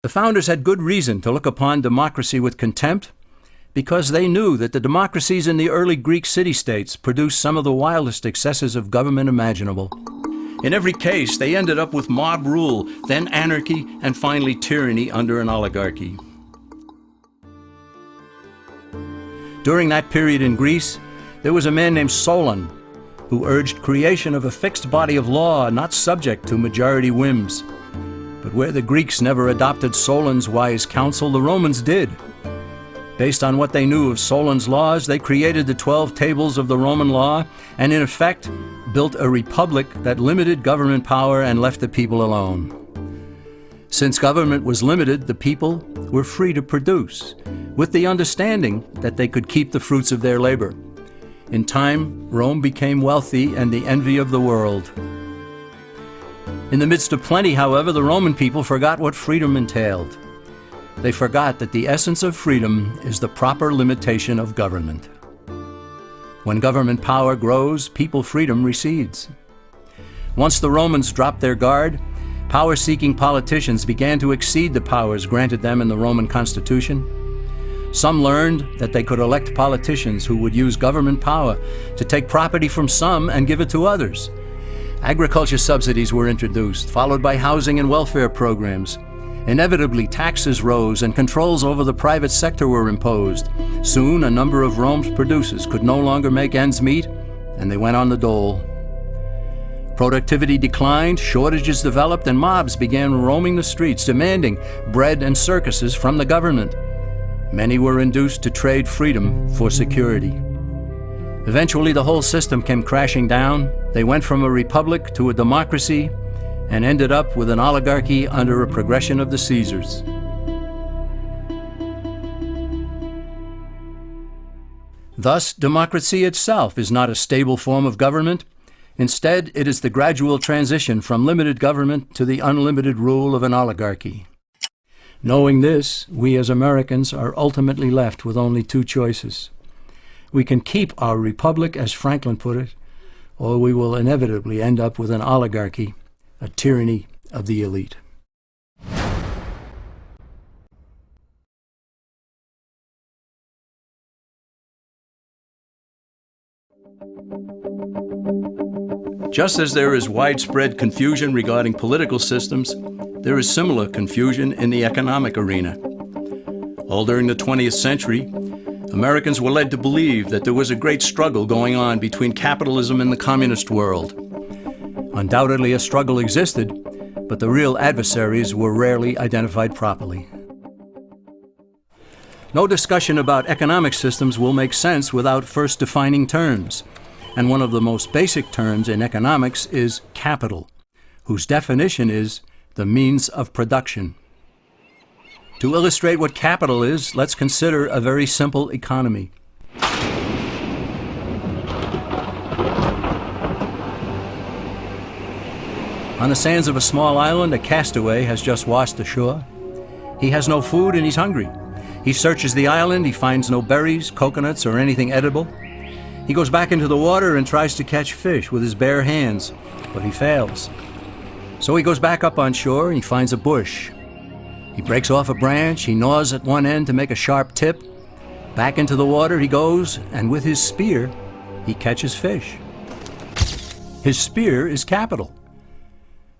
The founders had good reason to look upon democracy with contempt, because they knew that the democracies in the early Greek city-states produced some of the wildest excesses of government imaginable. In every case, they ended up with mob rule, then anarchy, and finally tyranny under an oligarchy. During that period in Greece, there was a man named Solon, who urged creation of a fixed body of law not subject to majority whims. But where the Greeks never adopted Solon's wise counsel, the Romans did. Based on what they knew of Solon's laws, they created the 12 tables of the Roman law and, in effect, built a republic that limited government power and left the people alone. Since government was limited, the people were free to produce, with the understanding that they could keep the fruits of their labor. In time, Rome became wealthy and the envy of the world. In the midst of plenty, however, the Roman people forgot what freedom entailed. They forgot that the essence of freedom is the proper limitation of government. When government power grows, people freedom recedes. Once the Romans dropped their guard, power-seeking politicians began to exceed the powers granted them in the Roman Constitution. Some learned that they could elect politicians who would use government power to take property from some and give it to others. Agriculture subsidies were introduced, followed by housing and welfare programs. Inevitably, taxes rose and controls over the private sector were imposed. Soon, a number of Rome's producers could no longer make ends meet, and they went on the dole. Productivity declined, shortages developed, and mobs began roaming the streets, demanding bread and circuses from the government. Many were induced to trade freedom for security. Eventually, the whole system came crashing down. They went from a republic to a democracy, and ended up with an oligarchy under a progression of the Caesars. Thus, democracy itself is not a stable form of government. Instead, it is the gradual transition from limited government to the unlimited rule of an oligarchy. Knowing this, we as Americans are ultimately left with only two choices. We can keep our republic, as Franklin put it, or we will inevitably end up with an oligarchy, a tyranny of the elite. Just as there is widespread confusion regarding political systems, there is similar confusion in the economic arena. All during the 20th century, Americans were led to believe that there was a great struggle going on between capitalism and the communist world. Undoubtedly, a struggle existed, but the real adversaries were rarely identified properly. No discussion about economic systems will make sense without first defining terms. And one of the most basic terms in economics is capital, whose definition is the means of production. To illustrate what capital is, let's consider a very simple economy. On the sands of a small island, a castaway has just washed ashore. He has no food and he's hungry. He searches the island, he finds no berries, coconuts, or anything edible. He goes back into the water and tries to catch fish with his bare hands, but he fails. So he goes back up on shore and he finds a bush. He breaks off a branch, he gnaws at one end to make a sharp tip. Back into the water he goes, and with his spear, he catches fish. His spear is capital.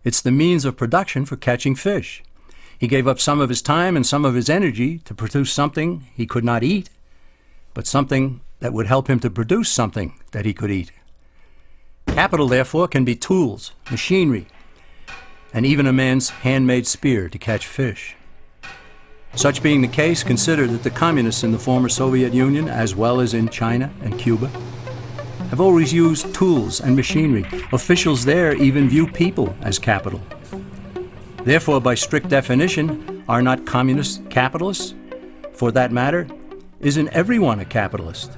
It's the means of production for catching fish. He gave up some of his time and some of his energy to produce something he could not eat, but something that would help him to produce something that he could eat. Capital, therefore, can be tools, machinery, and even a man's handmade spear to catch fish. Such being the case, consider that the communists in the former Soviet Union, as well as in China and Cuba, have always used tools and machinery. Officials there even view people as capital. Therefore, by strict definition, are not communists capitalists? For that matter, isn't everyone a capitalist?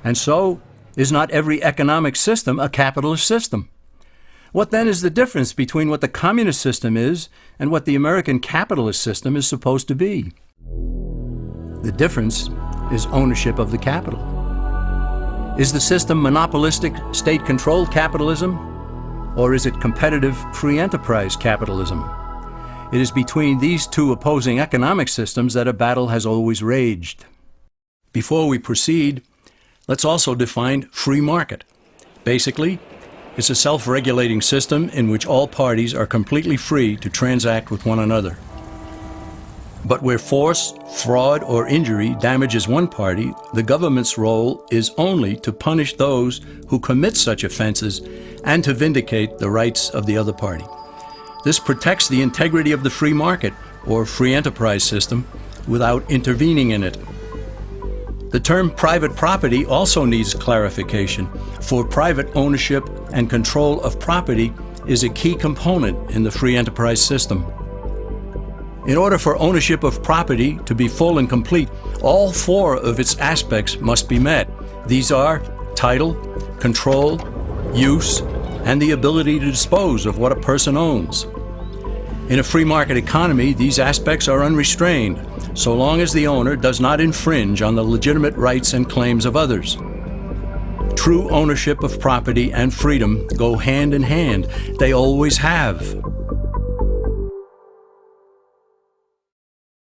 And so, is not every economic system a capitalist system? What then is the difference between what the communist system is and what the American capitalist system is supposed to be? The difference is ownership of the capital. Is the system monopolistic, state-controlled capitalism, or is it competitive, free enterprise capitalism? It is between these two opposing economic systems that a battle has always raged. Before we proceed, let's also define free market. Basically, it's a self-regulating system in which all parties are completely free to transact with one another. But where force, fraud, or injury damages one party, the government's role is only to punish those who commit such offenses and to vindicate the rights of the other party. This protects the integrity of the free market, or free enterprise system, without intervening in it. The term private property also needs clarification, for private ownership and control of property is a key component in the free enterprise system. In order for ownership of property to be full and complete, all four of its aspects must be met. These are title, control, use, and the ability to dispose of what a person owns. In a free market economy, these aspects are unrestrained, so long as the owner does not infringe on the legitimate rights and claims of others. True ownership of property and freedom go hand in hand. They always have.